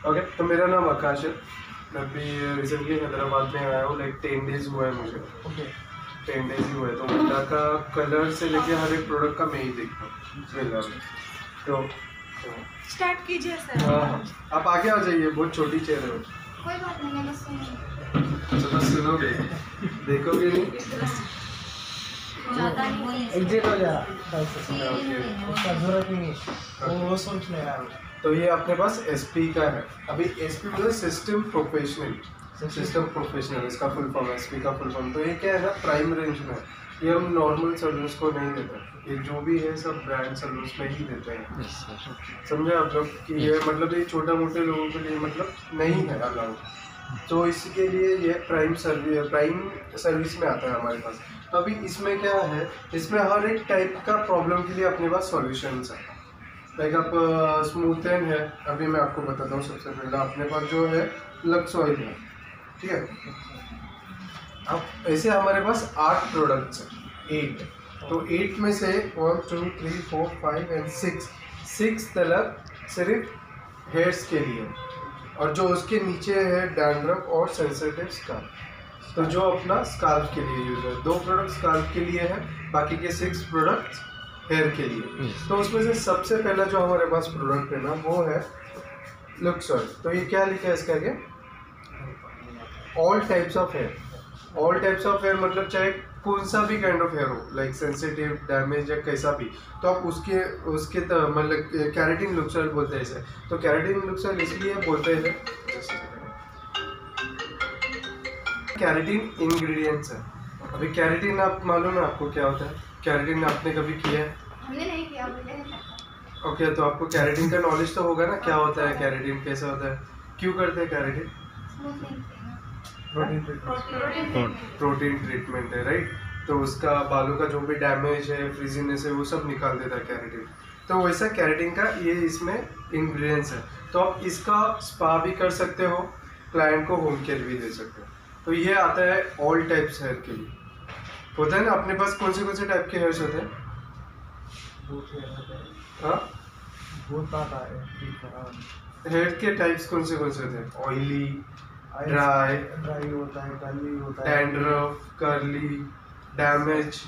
Okay, तो मेरा नाम आकाश है। मैं अभी रिसेंटली हैदराबाद में आया हूँ, लाइक 10 डेज हुआ है मुझे। ओके, 10 डेज ही हुए, तो मिला का कलर से लेके हर एक प्रोडक्ट का मैं ही देखता हूँ मिला में। तो स्टार्ट कीजिए सर। हाँ, आप आगे आ जाइए, बहुत छोटी चेयर है। कोई बात नहीं, मैं सुनूंगी। चलो सुनोगे, देखोगे नहीं? ज़्यादा नहीं एग्जिट हो जा, उसका जरूरत नहीं, वो सोच ले रहा है। तो ये अपने पास एसपी का है। अभी एसपी मतलब सिस्टम प्रोफेशनल, सिस्टम प्रोफेशनल इसका फुल फॉर्म है, एसपी का फुल फॉर्म। तो ये क्या है ना, प्राइम रेंज में ये हम नॉर्मल सलून्स को नहीं देते, ये जो भी है सब ब्रांड सलून्स में ही देते हैं। समझे आप लोग कि ये मतलब ये छोटा मोटे लोगों के लिए मतलब नहीं है अलाउ, तो इसके लिए ये प्राइम सर्विस में आता है हमारे पास। तो अभी इसमें क्या है, इसमें हर एक टाइप का प्रॉब्लम के लिए अपने पास सॉल्यूशंस है। लाइक आप स्मूथन है, अभी मैं आपको बताता हूँ। सबसे पहले अपने पास जो है लक्स ऑयल है, ठीक है। अब ऐसे हमारे पास 8 प्रोडक्ट्स हैं, 8। तो 8 में से 1 2 3 4 5 एंड 6 तलक सिर्फ हेयर्स के लिए, और जो उसके नीचे है डैंड्रफ और सेंसिटिव स्काल्प। तो जो अपना स्काल्प के लिए यूज है, 2 प्रोडक्ट स्काल्प के लिए है, बाकी के 6 प्रोडक्ट्स हेयर के लिए। तो उसमें से सबसे पहला जो हमारे पास प्रोडक्ट है ना, वो है लक्स ऑयल। तो ये क्या लिखा है इसका आगे, all types of hair. All types of hair मतलब चाहे कौन सा भी काइंड ऑफ हेयर हो, लाइक सेंसिटिव, डैमेज या कैसा भी, तो आप उसके मतलब कैरेटिन लक्स ऑयल बोलते हैं इसे। तो कैरेटिन लक्स ऑयल इसलिए बोलते हैं, कैरेटिन इंग्रेडिएंट्स है। अभी कैरेटिन आप मालूम है आपको क्या होता है? कैरेटिन आपने कभी किया है? हमने नहीं किया, ओके, तो आपको कैरेटिन का नॉलेज तो होगा ना, क्या होता है कैरेटिन, कैसा होता है, क्यों करते हैं कैरेटिन? प्रोटीन ट्रीटमेंट है, राइट। तो उसका बालों का जो भी डैमेज है, फ्रीजीनेस है, वो सब निकाल देता है कैरेटिन। तो वैसा कैरेटिन का ये इसमें इंग्रेडिएंट्स है। तो आप इसका स्पा भी कर सकते हो, क्लाइंट को होम केयर भी दे सकते हो। तो ये आता है ऑल टाइप्स हेयर के लिए। होता है ना अपने पास कौन से टाइप के हेयर्स होते हैं? हाँ, हेयर के टाइप्स कौन से होते हैं? ऑयली, ड्राई होता है, कर्ली होता है, डैंड्रफ, कर्ली, डैमेज,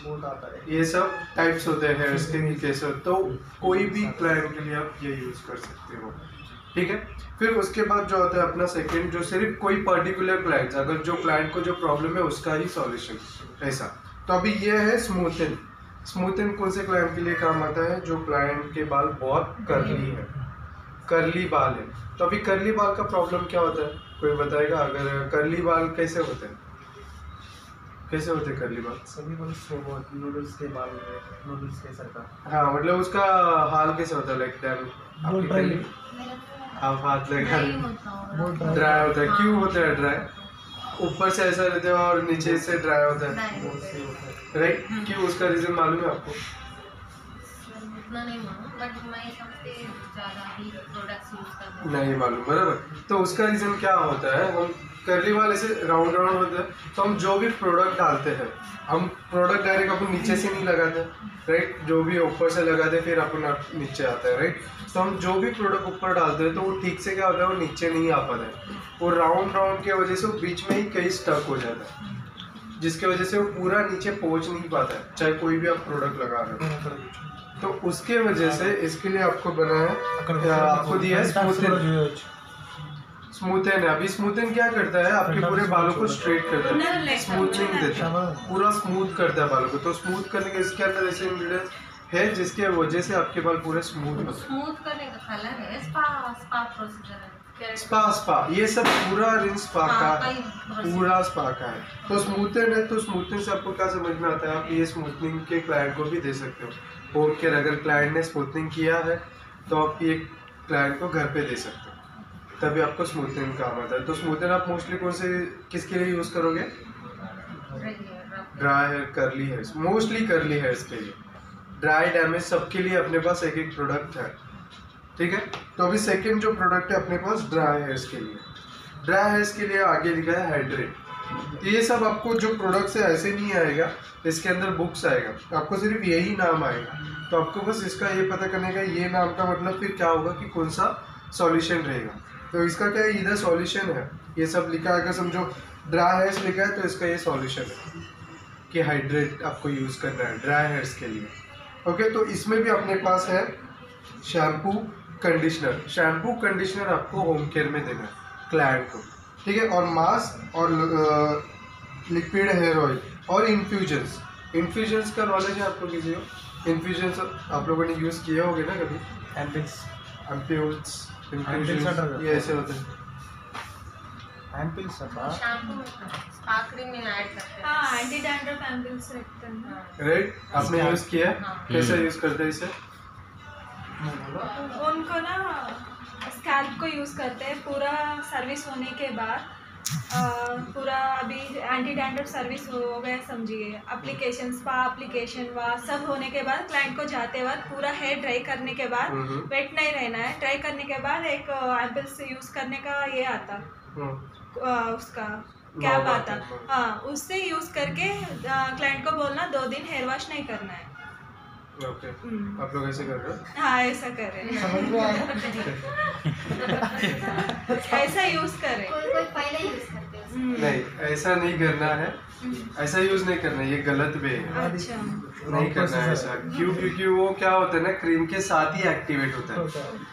ये सब टाइप्स होते हैं हेयर्स के कैसे। तो कोई भी क्लाइंट के लिए आप ये यूज कर सकते हो, ठीक है। फिर उसके बाद जो होता है अपना सेकंड, जो सिर्फ कोई पर्टिकुलर क्लाइंट, अगर जो क्लाइंट को जो प्रॉब्लम है उसका ही सॉल्यूशन ऐसा। तो अभी ये है स्मूथन। स्मूथन कौन से क्लाइंट के लिए काम आता है? जो क्लाइंट के बाल बहुत कर्ली है, कर्ली बाल है। तो अभी कर्ली बाल का प्रॉब्लम क्या होता है, कोई बताएगा? अगर कर्ली बाल कैसे होते हैं, कैसे होते हैं कर्ली बाल? सभी बाल नूडल्स के बाल, नूडल्स के सरका। हाँ, मतलब उसका हाल कैसे होता है? लाइक डैम आप हाथ लगा, ड्राई होता है। क्यों होता है ड्राई? ऊपर से ऐसा रहता है और नीचे से ड्राई होता है, राइट। क्यों, उसका रीजन मालूम है आपको? नहीं मालूम, बराबर। तो उसका रीजन क्या होता है, हम कर्ली बाल ऐसे राउंड राउंड होते हैं, तो हम जो भी प्रोडक्ट डालते हैं, हम प्रोडक्ट डायरेक्ट अपन नीचे से नहीं लगाते, राइट। जो भी ऊपर से लगाते फिर अपन नीचे आता है, राइट। तो हम जो भी प्रोडक्ट ऊपर डालते हैं तो वो ठीक से क्या होता है, वो नीचे नहीं आ पाता है। वो राउंड की वजह से वो बीच में ही कहीं स्टक हो जाता है, जिसकी वजह से वो पूरा नीचे पहुंच नहीं पाता है, चाहे कोई भी आप प्रोडक्ट लगा रहे हो। तो उसके वजह से इसके लिए आपको बना है, आपको दिया है स्मूथन। स्मूथन है। अभी स्मूथन क्या करता है, आपके पूरे बालों को स्ट्रेट करता है, स्मूथनिंग देता है, पूरा स्मूथ करता है बालों को। तो स्मूथ करने के इसके अंदर ऐसे इंग्रेडिएंट्स है जिसके वजह से आपके बाल पूरे स्मूथ होते हैं। स्मूथ करने का कलर है, स्पा प्रोसीजर है, स्पा ये सब पूरा रिंस स्पा का, पूरा स्पा का है। तो स्मूथन है, तो स्मूथन से आपको क्या समझ में आता है, आप ये स्मूथनिंग के क्लाइंट को भी दे सकते हो होम केयर। अगर क्लाइंट ने स्मूथनिंग किया है तो आप ये क्लाइंट को घर पे दे सकते हो, तभी आपको स्मूथनिंग काम आता है। तो स्मूथन आप मोस्टली कौन से किसके लिए यूज करोगे? Dry hair, curly hair, mostly curly hairs के लिए। ड्राई, डैमेज सबके लिए अपने पास एक प्रोडक्ट है, ठीक है। तो अभी सेकंड जो प्रोडक्ट है अपने पास ड्राई हेयर्स के लिए। ड्राई हेयर्स के लिए आगे लिखा है हाइड्रेट। तो ये सब आपको जो प्रोडक्ट्स है ऐसे नहीं आएगा, इसके अंदर बुक्स आएगा, आपको सिर्फ यही नाम आएगा। तो आपको बस इसका ये पता करने का, ये नाम का मतलब फिर क्या होगा कि कौन सा सॉल्यूशन रहेगा। तो इसका क्या है, इधर सॉल्यूशन है, ये सब लिखा है। अगर समझो ड्राई हेयर्स लिखा है तो इसका ये सॉल्यूशन है कि हाइड्रेट आपको यूज़ करना है ड्राई हेयर्स के लिए। ओके, तो इसमें भी अपने पास है शैम्पू कंडीशनर। शैम्पू कंडीशनर आपको होम केयर में देना है क्लाइंट को, ठीक है। और मास्क और लिक्विड हेयर ऑयल और इन्फ्यूजन्स। इन्फ्यूजन्स का नॉलेज है आपको किसी को? इन्फ्यूजन्स आप लोगों ने यूज़ किए होंगे ना कभी? एम्पिल्स इन्फ्यूजन्स ये ऐसे होते हैं। एम्पिल्स शैम्पू में स्पा क्रीम में ऐड करते हैं। हाँ, एंटी डैंड्रफ एम्पिल्स रखते हैं। राइट, आपने यूज़ किया है? हाँ। कैसे यूज़ करते हैं इसे? उनको ना स्कैल्प को यूज़ करते हैं पूरा सर्विस होने के बाद। पूरा अभी एंटी डैंड्रफ सर्विस हो गया समझिए, एप्लीकेशन स्पा एप्लीकेशन व सब होने के बाद क्लाइंट को जाते वक्त पूरा हेयर ड्राई करने के बाद, वेट नहीं रहना है, ड्राई करने के बाद एक एम्पिल्स यूज़ करने का ये आता, उसका कैप आता। हाँ, उससे यूज़ करके क्लाइंट को बोलना 2 दिन हेयर वॉश नहीं करना है। ओके, आप लोग ऐसे कर रहे हो? हाँ, ऐसा करें, समझ में आया? ऐसा यूज़ करें। कोई पहले यूज करते हैं। नहीं, ऐसा नहीं करना है, ऐसा यूज़ नहीं करना है, ये गलत वे है। अच्छा, नहीं करना है ऐसा। क्यों? क्योंकि वो क्या होता है ना, क्रीम के साथ ही एक्टिवेट होता है।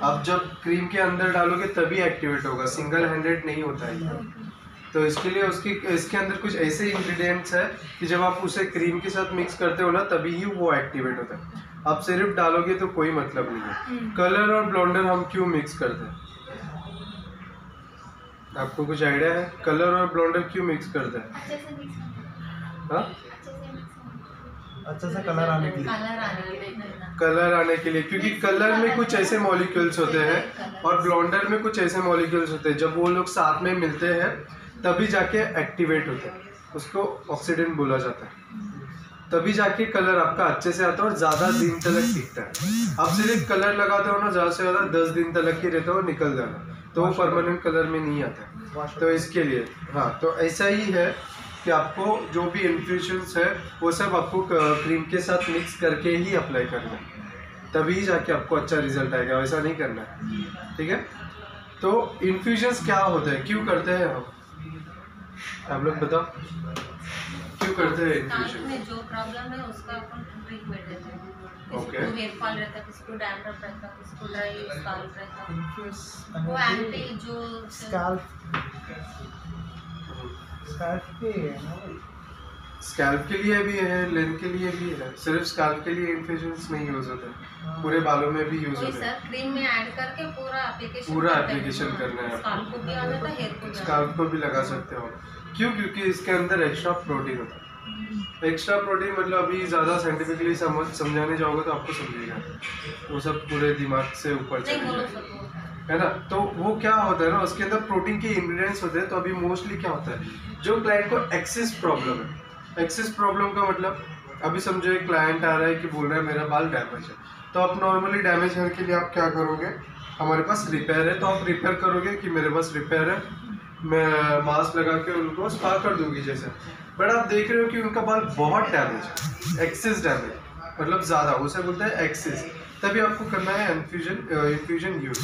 आप जब क्रीम के अंदर डालोगे तभी एक्टिवेट होगा, सिंगल हैंडेड नहीं होता है। तो इसके लिए इसके अंदर कुछ ऐसे इंग्रेडिएंट्स है कि जब आप उसे क्रीम के साथ मिक्स करते हो ना तभी ही वो एक्टिवेट होता है। आप सिर्फ डालोगे तो कोई मतलब नहीं है। कलर और ब्लॉन्डर हम क्यों मिक्स करते हैं? आपको कुछ आइडिया है? कलर और ब्लॉन्डर क्यों मिक्स करते हैं? अच्छे से मिक्स करते हाँ, हैं। अच्छे से मिक्स करते हैं। अच्छे से कलर आने के लिए। कलर आने के लिए करना। कलर आने के लिए, क्योंकि कलर में कुछ ऐसे मॉलिक्यूल्स होते हैं और ब्लॉन्डर में कुछ ऐसे मॉलिक्यूल्स होते हैं, जब वो लोग साथ में मिलते हैं तभी जाके एक्टिवेट होता है, उसको ऑक्सीडेंट बोला जाता है। तभी जाके कलर आपका अच्छे से आता है और ज़्यादा दिन तक टिकता है। आप सिर्फ कलर लगाते हो ना, ज़्यादा से ज़्यादा 10 दिन तक ही रहता है और निकल जाना, तो वो परमानेंट कलर में नहीं आता है। तो इसके लिए हाँ, तो ऐसा ही है कि आपको जो भी इन्फ्यूजन्स है वो सब आपको क्रीम के साथ मिक्स करके ही अप्लाई करना है, तभी जाके आपको अच्छा रिजल्ट आएगा, वैसा नहीं करना है, ठीक है। तो इन्फ्यूजन्स क्या होता है, क्यों करते हैं हम? आप लोग बताओ, क्यों करते हैं स्काल्प इन्फ्यूजन? में जो प्रॉब्लम है उसका अपन ट्रीटमेंट देते हैं। किसी Okay. को हेयर फॉल रहता है, किसी को डैंड्रफ रहता है, किसी को ड्राई स्काल्प रहता है। इन्फ्यूज वो एंटी जो स्कैल्प के है ना भाई। स्कैल्प के लिए भी है, लेंथ के लिए भी है, सिर्फ स्कैल्प के लिए इन्फ्यूजन्स नहीं यूज होते, पूरे बालों में भी यूज वही होते हैं। सर क्रीम में ऐड करके पूरा पूरा application करना है आपको। स्काल्प को भी आ जाता है, हेयर को भी आ जाता स्कैल्प को भी लगा सकते हो। क्यों? क्योंकि इसके अंदर एक्स्ट्रा प्रोटीन होता है। एक्स्ट्रा प्रोटीन मतलब अभी ज़्यादा साइंटिफिकली समझाने जाओगे तो आपको समझेगा, वो सब पूरे दिमाग से ऊपर है। नहीं चले बोलो जाएगा, सर, है ना। तो वो क्या होता है ना, उसके अंदर प्रोटीन के इंग्रेडिएंट्स होते हैं। तो अभी मोस्टली क्या होता है, जो क्लाइंट को एक्सेस प्रॉब्लम है, एक्सेस प्रॉब्लम का मतलब अभी समझो एक क्लाइंट आ रहा है कि बोल रहा है मेरा बाल डैमेज है, तो आप नॉर्मली डैमेज हेयर के लिए आप क्या करोगे, हमारे पास रिपेयर है, तो आप रिपेयर करोगे कि मेरे पास रिपेयर है, मैं मास्क लगा के उनको स्पा कर दूंगी जैसे। बट आप देख रहे हो कि उनका बाल बहुत डैमेज है, एक्सेस डैमेज, मतलब ज़्यादा, उसे बोलते हैं एक्सेस। तभी आपको करना है इन्फ्यूजन यूज।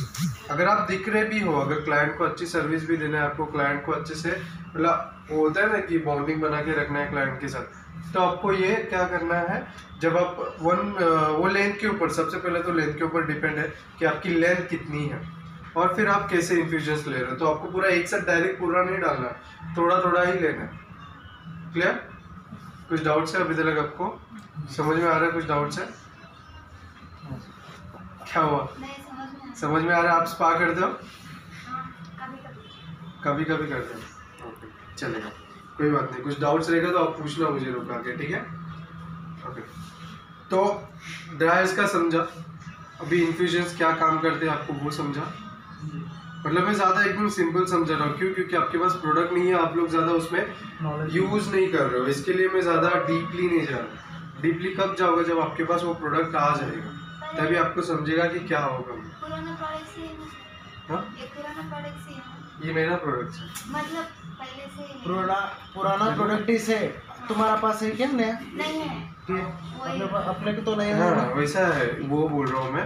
अगर आप दिख रहे भी हो, अगर क्लाइंट को अच्छी सर्विस भी देना है, आपको क्लाइंट को अच्छे से मतलब वो होता है ना कि बॉन्डिंग बना के रखना है क्लाइंट के साथ, तो आपको ये क्या करना है, जब आप वो लेंथ के ऊपर, सबसे पहले तो लेंथ के ऊपर डिपेंड है कि आपकी लेंथ कितनी है और फिर आप कैसे इन्फ्यूजन्स ले रहे हो। तो आपको पूरा एक साथ डायरेक्ट पूरा नहीं डालना, थोड़ा थोड़ा ही लेना है। क्लियर? कुछ डाउट्स है अभी तक? आपको समझ में आ रहा है? कुछ डाउट्स है? क्या हुआ? नहीं समझ में समझ में आ रहा है? आप स्पा करते हो? कभी कभी कभी कभी करते हो? ओके, चलेगा, कोई बात नहीं। कुछ डाउट्स रहेगा तो आप पूछना मुझे रुक के, ठीक है? ओके, तो ड्राइज का समझा, अभी इन्फ्यूजन्स क्या काम करते हैं आपको वो समझा। मतलब मैं ज़्यादा एकदम सिंपल समझा रहा हूँ, क्यों? क्योंकि आपके पास प्रोडक्ट नहीं है, आप लोग ज़्यादा उसमें यूज़ नहीं कर रहे हो, इसके लिए मैं ज़्यादा डीपली नहीं जा रहा। डीपली कब जाओगे, जब आपके पास वो प्रोडक्ट आ जाएगा, तभी आपको समझेगा कि क्या होगा। पुराना प्रोडक्ट से हाँ ये पुराना प्रोडक्ट से है ये मेरा प्रोडक्ट है। मतलब पहले से ही पुराना प्रोडक्ट ही से तुम्हारा पास है क्या नया? नहीं है कि अपने को तो नहीं है हाँ ना? वैसा है, वो बोल रहा हूँ मैं।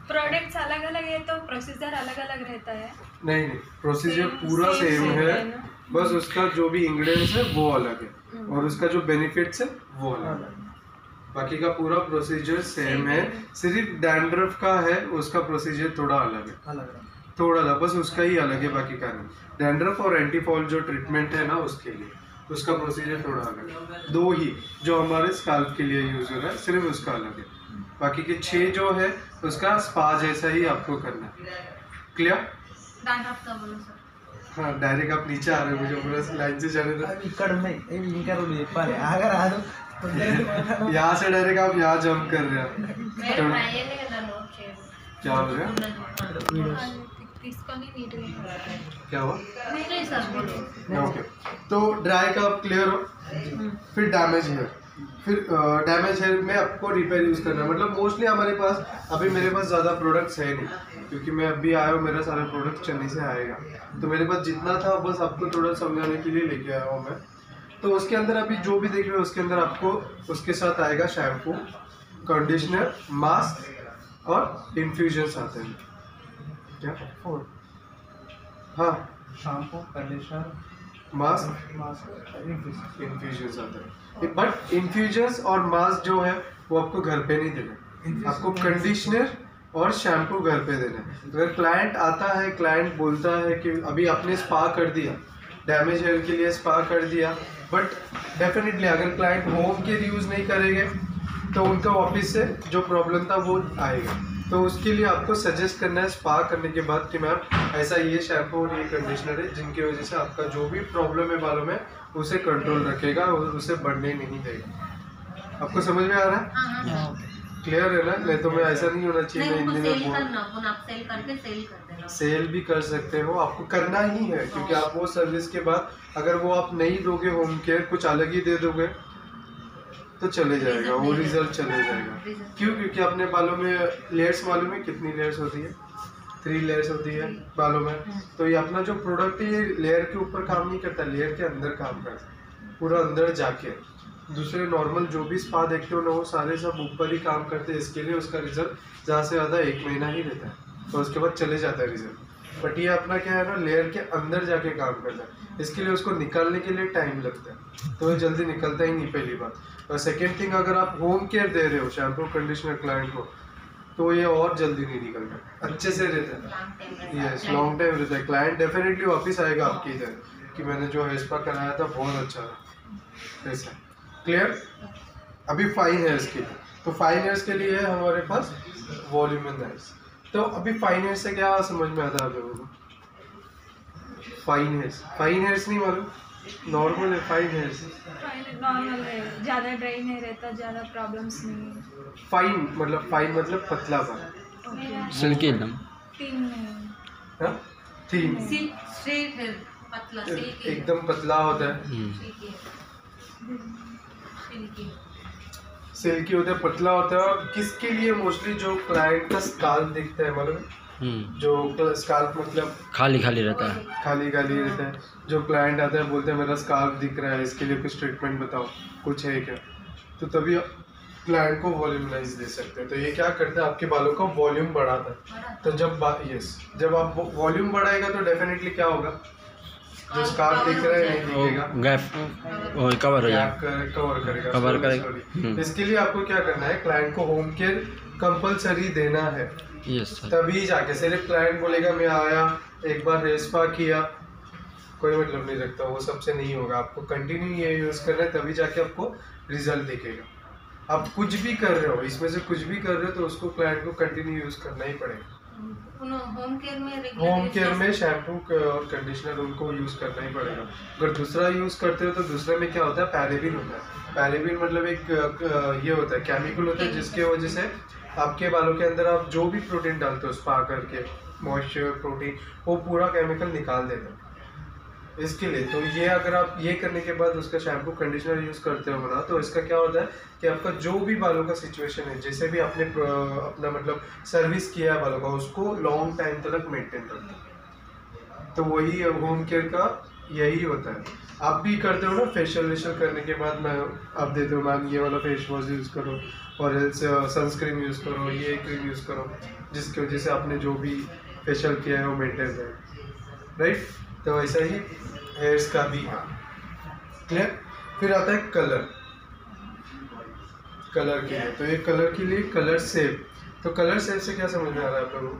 प्रोडक्ट्स अलग अलग है तो प्रोसीजर अलग अलग रहता है। नहीं नहीं, प्रोसीजर Same- पूरा same सेम same है, है ना? बस उसका जो भी इंग्रेडिएंट्स है वो अलग है और उसका जो बेनिफिट्स है वो अलग है। बाकी का पूरा प्रोसीजर सेम है, सिर्फ डैंड्रफ का है उसका प्रोसीजर थोड़ा अलग है, अलग थोड़ा सा बस उसका ही अलग है, बाकी का नहीं। डैंड्रफ और एंटीफॉल जो ट्रीटमेंट है ना उसके लिए उसका प्रोसीजर थोड़ा अलग है। दो ही जो हमारे स्काल्प के लिए यूज हो रहा है सिर्फ उसका अलग है, बाकी के 6 जो है उसका स्पा जैसा ही आपको करना है। क्लियर? डैंड्रफ का बोलो सर। हाँ डायरेक्ट आप नीचे आ रहे हो, मुझे पूरा लाइन से जाने दो। ఇక్కడ ఉన్నాయి ఇవి ఇంకా రెండు చెప్పాలి ఆగరాదు यहाँ से डायरेक्ट आप यहाँ जंप कर रहे हो। మీరు थोड़ा- ట్రై చేయలే కదా నోట్ చేయండి क्या हो गया? తీసుకొని నీట్గా क्या हुआ? మీరే సార్ बोलो ओके, तो ड्राई का आप क्लियर हो, फिर डैमेज हेयर। फिर डैमेज हेयर में आपको रिपेयर यूज़ करना है। मतलब मोस्टली हमारे पास अभी मेरे पास ज़्यादा प्रोडक्ट्स है नहीं, क्योंकि मैं अभी आया हूँ, मेरा सारा प्रोडक्ट चेन्नई से आएगा, तो मेरे पास जितना था बस आपको थोड़ा समझाने के लिए लेके आया हूँ मैं। तो उसके अंदर अभी जो भी देख रहे हो उसके अंदर आपको उसके साथ आएगा शैम्पू, कंडीशनर, मास्क और इन्फ्यूजन्स आते हैं। क्या? 4 हाँ, shampoo conditioner mask, mask infusions आते हैं। बट इन्फ्यूजन्स और मास्क जो है वो आपको घर पे नहीं देना, आपको कंडीशनर और शैम्पू घर पे देना है। अगर क्लाइंट आता है, क्लाइंट बोलता है कि अभी आपने स्पा कर दिया, डैमेज हेयर के लिए स्पा कर दिया, बट डेफिनेटली अगर क्लाइंट होम केयर यूज़ नहीं करेंगे तो उनका ऑफिस से जो प्रॉब्लम था वो आएगा। तो उसके लिए आपको सजेस्ट करना है स्पा करने के बाद कि मैम ऐसा ये शैम्पू और ये कंडीशनर है जिनकी वजह से आपका जो भी प्रॉब्लम है बालों में उसे कंट्रोल रखेगा और उसे बढ़ने नहीं देगा। आपको समझ में आ रहा है? हाँ हाँ क्लियर है ना? नहीं तो मैं ऐसा नहीं होना चाहिए नहीं मैं उनको हिंदी में सेल बोल। करना, अपन आप सेल करके सेल कर देना। सेल भी कर सकते हो, आपको करना ही है, क्योंकि आप वो सर्विस के बाद अगर वो आप नहीं दोगे होम केयर, कुछ अलग ही दे दोगे तो चले जाएगा, वो रिजल्ट चले जाएगा। क्यों? क्योंकि अपने बालों में लेयर्स, मालूम है कितनी लेयर्स होती है? 3 लेयर्स होती है बालों में। तो ये अपना जो प्रोडक्ट है ये लेयर के ऊपर काम नहीं करता, लेयर के अंदर काम करता है, पूरा अंदर जाके। दूसरे नॉर्मल जो भी स्पा देखते हो ना वो सारे सब ऊपर ही काम करते हैं, इसके लिए उसका रिजल्ट ज़्यादा से ज़्यादा 1 महीना ही रहता है और उसके बाद चले जाता है रिजल्ट। बट ये अपना क्या है ना, लेयर के अंदर जाके काम करता है, इसके लिए उसको निकालने के लिए टाइम लगता है, तो ये जल्दी निकलता ही नहीं, पहली बात। और सेकेंड थिंग, अगर आप होम केयर दे रहे हो शैम्पू कंडीशनर क्लाइंट को तो ये और जल्दी नहीं निकलता, अच्छे से रहता है, यस लॉन्ग टाइम रहता है। क्लाइंट डेफिनेटली वापस आएगा आपके इधर कि मैंने जो हेयर स्पा कराया था बहुत अच्छा था, ऐसा। क्लियर? अभी फाइन हेयर्स के लिए, तो फाइन हेयर्स के लिए है हमारे पास वॉल्यूमिनाइज। तो अभी फाइन हेयर्स से क्या समझ में आता है आप लोगों को? फाइन हेयर्स नहीं मालूम? नॉर्मल है फाइन हेयर्स। नॉर्मल है, ज़्यादा ड्राई नहीं रहता, ज़्यादा प्रॉब्लम्स नहीं। फाइन मतलब पतला बाल। सिल्की एकदम 3 नहीं। हाँ? 3 सिल्क स्ट्रेट है, पतला सिल्की एकदम पतला होता है, सिल्की सिल्की होता है, पतला होता है। और किसके लिए? मोस्टली जो क्लाइंट का स्काल्प दिखता है, मालूम है? जो स्काल्प मतलब खाली खाली रहता है। खाली रहता है, जो क्लाइंट आता है बोलते हैं मेरा स्काल्प दिख रहा है, इसके लिए कुछ ट्रीटमेंट बताओ, कुछ है क्या? तो तभी क्लाइंट को वॉल्यूमाइज दे सकते हैं। तो ये क्या करता है, आपके बालों का वॉल्यूम बढ़ाता है। तो जब आप वॉल्यूम बढ़ाएगा तो डेफिनेटली क्या होगा, जो स्कार्फ दिख रहा है नहीं दिखेगा, गैप कवर हो जाएगा, कवर करेगा, कवर slowly, करेगा। slowly। इसके लिए आपको क्या करना है, क्लाइंट को होम केयर कंपलसरी देना है, यस सर। तभी जाके। सिर्फ क्लाइंट बोलेगा मैं आया एक बार हेयर स्पा किया, कोई मतलब नहीं रखता, वो सबसे नहीं होगा। आपको कंटिन्यू ये यूज़ करना है, तभी जाके आपको रिजल्ट दिखेगा। आप कुछ भी कर रहे हो, इसमें से कुछ भी कर रहे हो तो उसको क्लाइंट को कंटिन्यू यूज़ करना ही पड़ेगा। होम केयर में होम केयर में शैम्पू और कंडीशनर उनको यूज़ करना ही पड़ेगा। अगर दूसरा यूज़ करते हो तो दूसरे में क्या होता है, पैराबिन होता है। पैराबिन मतलब एक ये होता है, केमिकल होता है, जिसके वजह से आपके बालों के अंदर आप जो भी प्रोटीन डालते हो स्पा करके, मॉइस्चर, प्रोटीन, वो पूरा केमिकल निकाल देता है। इसके लिए तो ये अगर आप ये करने के बाद उसका शैम्पू कंडीशनर यूज़ करते हो ना, तो इसका क्या होता है कि आपका जो भी बालों का सिचुएशन है, जैसे भी आपने अपना मतलब सर्विस किया है बालों का, उसको लॉन्ग टाइम तक मेंटेन करता है। तो वही होम केयर का यही होता है। आप भी करते हो ना फेशियल वेशियल करने के बाद मैं आप देते हो मैम ये वाला फेस वॉश यूज़ करो और सनस्क्रीन यूज़ करो, ये क्रीम यूज़ करो, जिसकी वजह से आपने जो भी फेशियल किया है वो मेंटेन रहे, राइट। तो ऐसा ही हेयर्स का भी है। क्लियर। फिर आता है कलर के लिए। तो ये कलर के लिए कलर सेव। तो कलर सेव से क्या समझ में आ रहा है आप लोगों को?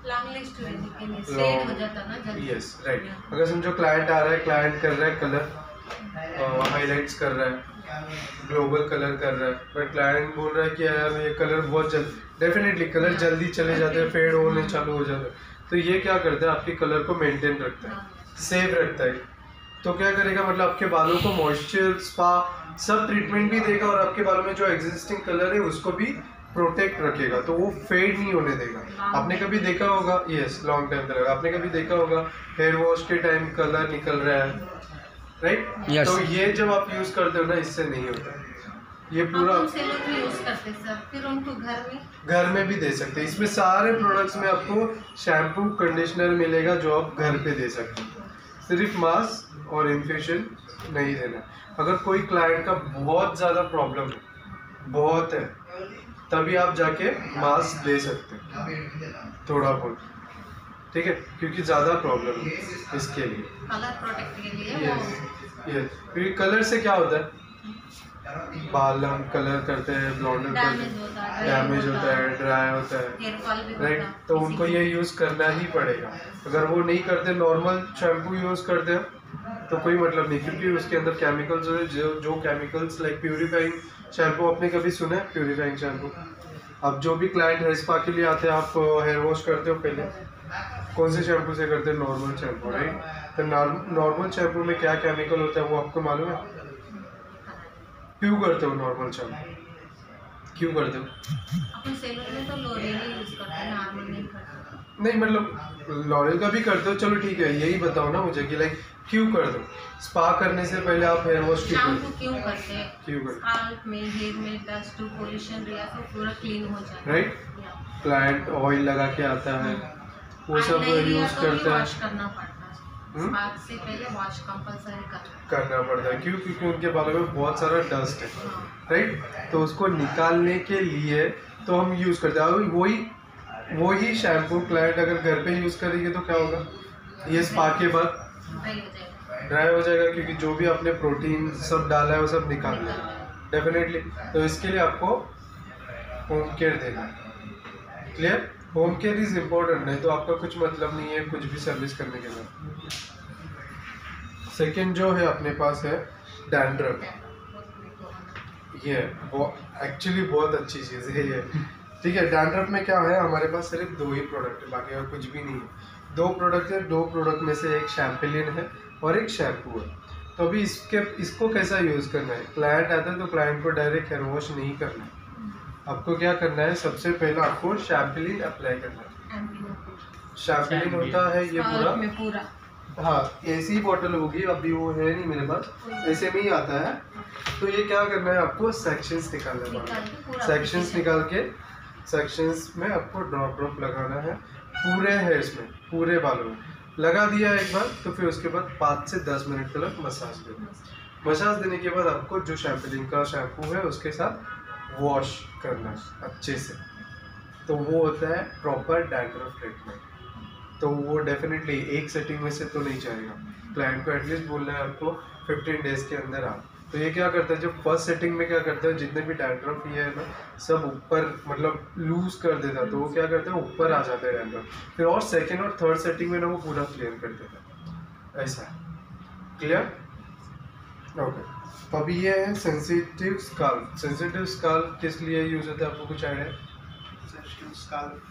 लॉन्ग लिस्ट रहने के लिए सेट हो जाता ना जल्दी। Yes right. अगर समझो क्लाइंट आ रहा है, क्लाइंट कर रहा है कलर हाईलाइट्स कर रहा है, ग्लोबल कलर कर रहा है, बट क्लाइंट बोल रहा है कि यार ये कलर बहुत जल्दी, डेफिनेटली कलर जल्दी चले जाते हैं, फेड होने चालू हो जाते हैं। तो ये क्या करता है आपके कलर को मेंटेन रखता है, सेव रखता है। तो क्या करेगा मतलब आपके बालों को मॉइस्चर स्पा सब ट्रीटमेंट भी देगा और आपके बालों में जो एग्जिस्टिंग कलर है उसको भी प्रोटेक्ट रखेगा, तो वो फेड नहीं होने देगा। आपने कभी देखा होगा, यस लॉन्ग टाइम तक आपने कभी देखा होगा हेयर वॉश के टाइम कलर निकल रहा है, राइट। Yes. तो ये जब आप यूज करते हो ना, इससे नहीं होता है। ये पूरा हम सैलून में यूज करते सर, फिर उनको घर में भी दे सकते हैं। इसमें सारे प्रोडक्ट्स में आपको शैम्पू कंडीशनर मिलेगा जो आप घर पे दे सकते हैं। सिर्फ मास्क और इन्फ्यूशन नहीं देना। अगर कोई क्लाइंट का बहुत ज़्यादा प्रॉब्लम है, बहुत है, तभी आप जाके मास्क दे सकते हैं थोड़ा बहुत, ठीक है, क्योंकि ज़्यादा प्रॉब्लम है इसके लिए। कलर प्रोटेक्ट के लिए यस क्योंकि कलर से क्या होता है, बाल हम कलर करते हैं, ब्लॉन्डर करते हैं, डैमेज होता है, ड्राई होता है, हेयर फॉल भी राइट। होता है। तो उनको ये यूज़ करना ही पड़ेगा। अगर वो नहीं करते, नॉर्मल शैम्पू यूज़ करते हैं तो कोई मतलब नहीं, क्योंकि उसके अंदर केमिकल्स जो केमिकल्स लाइक प्यूरीफाइंग शैम्पू, आपने कभी सुना है प्यूरीफाइंग शैम्पू? अब जो भी क्लाइंट हेयर स्पा के लिए आते हैं, आप हेयर वॉश करते हो पहले कौन से शैम्पू से करते हैं? Normal shampoo, right. तो नॉर्मल शैम्पू में क्या केमिकल होता है वो आपको मालूम है? क्यों करते हो नॉर्मल शैम्पू, क्यों करते हो? अपन सैलून में तो लोरियल यूज करते हैं, नॉर्मल नहीं करते। नहीं मतलब लॉरियल का भी करते हो, चलो ठीक है, यही बताओ ना मुझे कि लाइक क्यों करते हो? स्पा करने से पहले आप हेयर वॉश क्यों करते शैम्पू क्यों करते हैं? क्यों करते? स्काल्प में, हेयर में डस्ट पोल्यूशन रिया तो पूरा क्लीन हो जाता है, राइट। क्लाइंट ऑयल लगा के आता है, वो सब यूज करता है, वॉश करना पड़ता है। स्पा से पहले वॉश कंपलसरी करना पड़ता है। क्यों? क्योंकि उनके बालों में बहुत सारा डस्ट है, हाँ। राइट। तो उसको निकालने के लिए तो हम यूज़ करते हैं। वही शैम्पू क्लाइंट अगर घर पे यूज़ करेंगे तो क्या होगा, ये स्पा के बाद ड्राई हो जाएगा, क्योंकि जो भी आपने प्रोटीन सब डाला है वो सब निकाल लेगा डेफिनेटली। तो इसके लिए आपको होम केयर देना है। Clear? Home care is important, नहीं तो आपका कुछ मतलब नहीं है कुछ भी सर्विस करने के बाद। सेकेंड जो है अपने पास है डैंड्रफ। ये एक्चुअली बहुत अच्छी चीज़ है ये, ठीक है। डैंड्रफ में क्या है, हमारे पास सिर्फ 2 ही प्रोडक्ट है, बाकी और कुछ भी नहीं है। 2 प्रोडक्ट है, 2 प्रोडक्ट में से एक शैम्पेलिन है और एक शैम्पू है। तो अभी इसको कैसा यूज़ करना है? क्लाइंट आता है तो क्लाइंट को डायरेक्ट हेयर वॉश नहीं करना है। आपको क्या करना है, सबसे पहले आपको शैम्पेलिन अप्लाई करना है। शैम्पेलिन होता है ये पूरा, हाँ ऐसी बॉटल होगी, अभी वो है नहीं मेरे पास, ऐसे में ही आता है। तो ये क्या करना है, आपको सेक्शंस निकालना पड़ेगा। सेक्शंस निकाल के सेक्शंस में आपको ड्रॉप लगाना है पूरे हेयर्स में, पूरे बालों में। लगा दिया एक बार तो फिर उसके बाद 5 से 10 मिनट तक मसाज देना। मसाज देने के बाद आपको जो शैम्पेलिन का शैम्पू है उसके साथ वॉश करना अच्छे से। तो वो होता है प्रॉपर डैंड्रफ ट्रीटमेंट। तो वो डेफिनेटली एक सेटिंग में से तो नहीं जाएगा, क्लाइंट को एटलीस्ट बोलना है आपको 15 डेज के अंदर आ। तो ये क्या करता है, जो फर्स्ट सेटिंग में क्या करता है, जितने भी डैंड्रफ ये है ना सब ऊपर मतलब लूज कर देता है, तो वो क्या करता है ऊपर आ जाता है डैंड्रफ। फिर और सेकेंड और थर्ड सेटिंग में ना वो पूरा क्लियर कर देता है। ऐसा क्लियर? ओके। तो अभी ये है सेंसिटिव स्काल्प। सेंसिटिव स्काल्प किस लिए यूज होता है, आपको कुछ आइडिया है? सेंसिटिव स्काल्प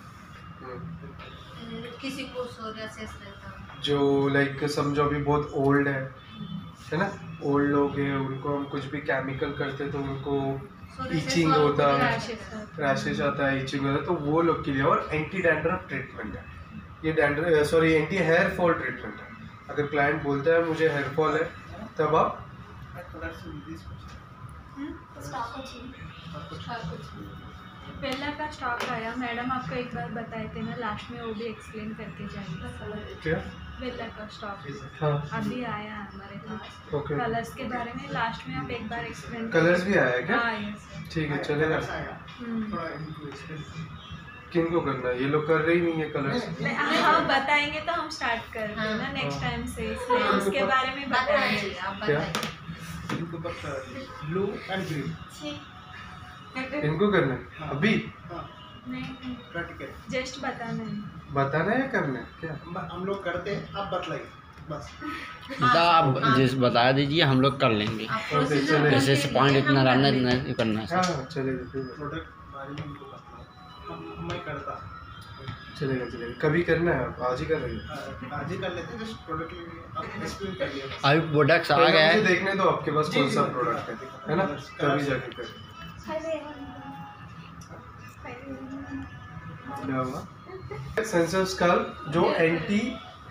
किसी को सोरियासिस रहता है, जो लाइक समझो अभी बहुत ओल्ड है ना, ओल्ड लोग हैं, उनको हम कुछ भी केमिकल करते तो उनको ईचिंग होता है, रैशेज आता है, ईचिंग होता है, तो वो लोग के लिए। और एंटी डैंड्रफ ट्रीटमेंट है ये, एंटी हेयर फॉल ट्रीटमेंट है। अगर क्लाइंट बोलता है मुझे हेयर फॉल है, तब आप स्टॉक अच्छी पहला का स्टॉक आया, मैडम आपको एक बार बताए थे ना लास्ट में, वो भी एक्सप्लेन करके जाएंगे। क्या? पहला का स्टॉक हाँ अभी आया है हमारे पास। ओके, कलर्स के बारे में लास्ट में आप एक बार एक्सप्लेन। कलर्स भी आया है क्या? हाँ यस। ठीक है चलेगा। किन को करना है? ये लोग कर रही नहीं है कलर्स। हाँ बताएंगे तो हम स्टार्ट कर देना हाँ। नेक्स्ट टाइम से, इसलिए उसके बारे में बताएंगे। बताइए आप क्या? बताइए। ब्लू एंड ग्रीन इनको करना है अभी? नहीं प्रैक्टिकल जस्ट बताना है। बताना है या करना है क्या? हम लोग करते हैं, आप बतलाइए बस। तो आप जिस बता दीजिए, हम लोग कर लेंगे। आप चलेगा। प्रोसीजर जैसे जैसे पॉइंट इतना डालना है, इतना करना है। हाँ चलेगा ठीक है। प्रोडक्ट बारे में उनको बतलाओ, मैं करता। चलेगा चलेगा। कभी करना है? आप आज ही कर रही है? आज ही कर लेते हैं, जस्ट प्रोडक्ट आप एक्सप्लेन कर दिया बस। अभी प्रोडक्ट्स आ पहले गया मुझे है। देखने दो आपके पास जी, कौन सा जी, प्रोडक्ट है ना, तभी जाके कर। क्या हुआ? सेंसर स्काल्प जो एंटी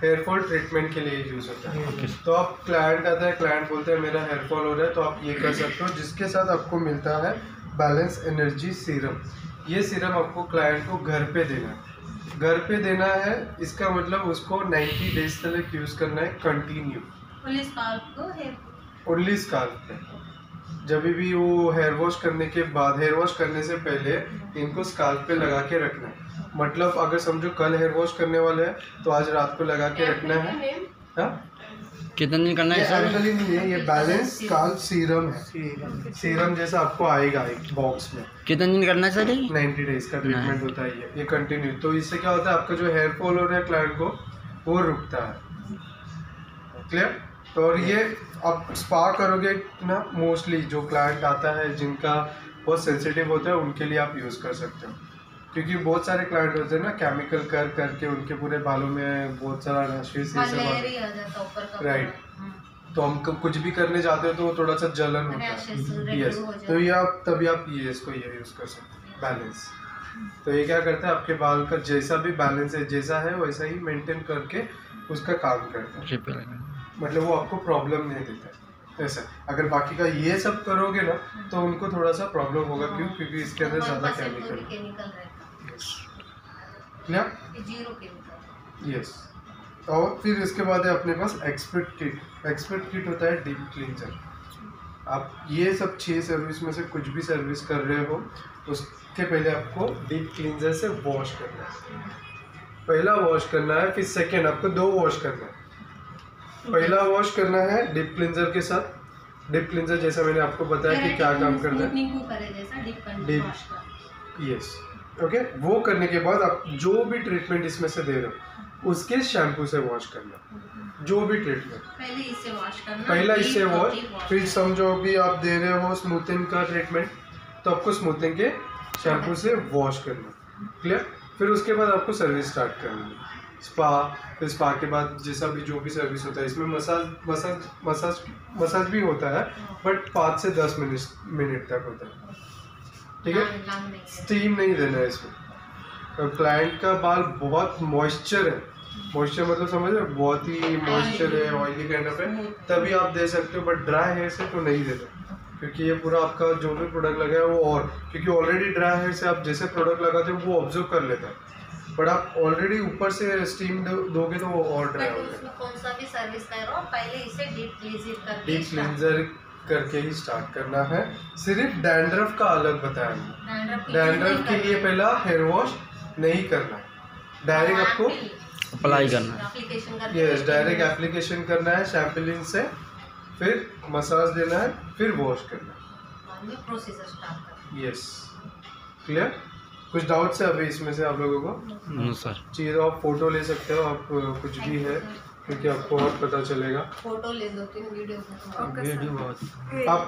हेयर फॉल ट्रीटमेंट के लिए यूज होता है। तो आप क्लाइंट आता है, क्लाइंट बोलते हैं मेरा हेयर फॉल हो रहा है, तो आप ये कर सकते हो, जिसके साथ आपको मिलता है बैलेंस एनर्जी सीरम। ये सीरम आपको क्लाइंट को घर पे देना है। घर पे देना है इसका मतलब उसको 90 डेज तक यूज करना है कंटिन्यू। पुलिस पार्क को है। ओनली स्काल्प पे। जब भी वो हेयर वॉश करने के बाद, हेयर वॉश करने से पहले इनको स्काल्प पे लगा के रखना है। मतलब अगर समझो कल हेयर वॉश करने वाले हैं तो आज रात को लगा के रखना है। हाँ? कितने दिन करना ये है सर? एक्चुअली नहीं है, ये बैलेंस स्काल्प सीरम है। सीरम जैसा आपको आएगा एक बॉक्स में। कितने दिन करना है सर ये? 90 डेज का ट्रीटमेंट होता है ये कंटिन्यू। तो इससे क्या होता है, आपका जो हेयर फॉल हो रहा है क्लाइंट को, वो रुकता है। क्लियर? तो और ये आप स्पा करोगे ना, मोस्टली जो क्लाइंट आता है जिनका बहुत सेंसिटिव होता है उनके लिए आप यूज़ कर सकते हो। क्योंकि बहुत सारे क्लाइंट होते हैं ना, केमिकल कर करके उनके पूरे बालों में बहुत सारा रैशेस ये सब मलेरिया आ जाता ऊपर का। राइट। तो हम कुछ भी करने जाते हो तो वो थोड़ा सा जलन होता Rashes है। reduce यस, हो जाता तो ये आप तभी आप ये इसको ये यूज़ कर सकते हो, बैलेंस। तो ये क्या करता है, आपके बाल का जैसा भी बैलेंस है, जैसा है वैसा ही मेंटेन करके उसका काम करता है। मतलब वो आपको प्रॉब्लम नहीं देता है ऐसा। अगर बाकी का ये सब करोगे ना तो उनको थोड़ा सा प्रॉब्लम होगा। क्यों? क्योंकि इसके अंदर ज़्यादा केमिकल है। केमिकल रहता क्या? है, जीरो केमिकल। यस। और फिर इसके बाद है अपने पास एक्सपर्ट किट। एक्सपर्ट किट होता है डीप क्लींजर। आप ये सब 6 सर्विस में से कुछ भी सर्विस कर रहे हो, उसके पहले आपको डीप क्लींजर से वॉश करना है। पहला वॉश करना है, फिर सेकेंड आपको 2 वॉश करना है। पहला वॉश करना है डीप क्लींजर के साथ। डीप क्लींजर जैसा मैंने आपको बताया कि क्या काम करना है। स्मूथनिंग को करे जैसा Deep. वॉश का। Yes, okay. वो करने के बाद आप जो भी ट्रीटमेंट इसमें से दे रहे हो उसके शैम्पू से वॉश करना। जो भी ट्रीटमेंट पहले इससे वॉश करना। पहला इससे deep वॉश, deep फिर समझो भी आप दे रहे हो स्मूथिंग का ट्रीटमेंट, तो आपको स्मूथिंग के शैम्पू से वॉश करना। क्लियर? फिर उसके बाद आपको सर्विस स्टार्ट करनी है। स्पा, फिर स्पा के बाद जैसा भी जो भी सर्विस होता है, इसमें मसाज भी होता है, बट 5 से 10 मिनट तक होता है। ठीक है? लांग नहीं है। स्टीम नहीं देना है इसमें। तो क्लाइंट का बाल बहुत मॉइस्चर है, मॉइस्चर मतलब समझ रहे हो, बहुत ही मॉइस्चर है, ऑयली काइंड ऑफ है, तभी आप दे सकते हो। बट ड्राई हेयर से तो नहीं देते, क्योंकि ये पूरा आपका जो भी प्रोडक्ट लगा है वो, और क्योंकि ऑलरेडी ड्राई हेयर से आप जैसे प्रोडक्ट लगाते हो वो ऑब्जर्व कर लेता है, बट आप ऑलरेडी ऊपर से स्टीम दोगे तो वो और ड्राई बट हो जाएगा। उसमें कौन सा भी सर्विस कर रहा हो, पहले इसे डीप क्लींजिंग करके डीप क्लींजर करके ही स्टार्ट करना है। सिर्फ डैंड्रफ का अलग बताया हमने। डैंड्रफ के लिए पहला हेयर वॉश नहीं करना, डायरेक्ट आपको अप्लाई करना है। एप्लीकेशन करके यस डायरेक्ट एप्लीकेशन करना है शैम्पलिन से, फिर मसाज देना है, फिर वॉश करना है। प्रोसीजर स्टार्ट करना। Yes, clear? कुछ डाउट्स है अभी इसमें से आप लोगों को? No sir. चीज़ आप फोटो ले सकते हो, आप कुछ भी है, क्योंकि आपको और पता चलेगा। फोटो ले 2-3 वीडियो। Okay video sir. बहुत आप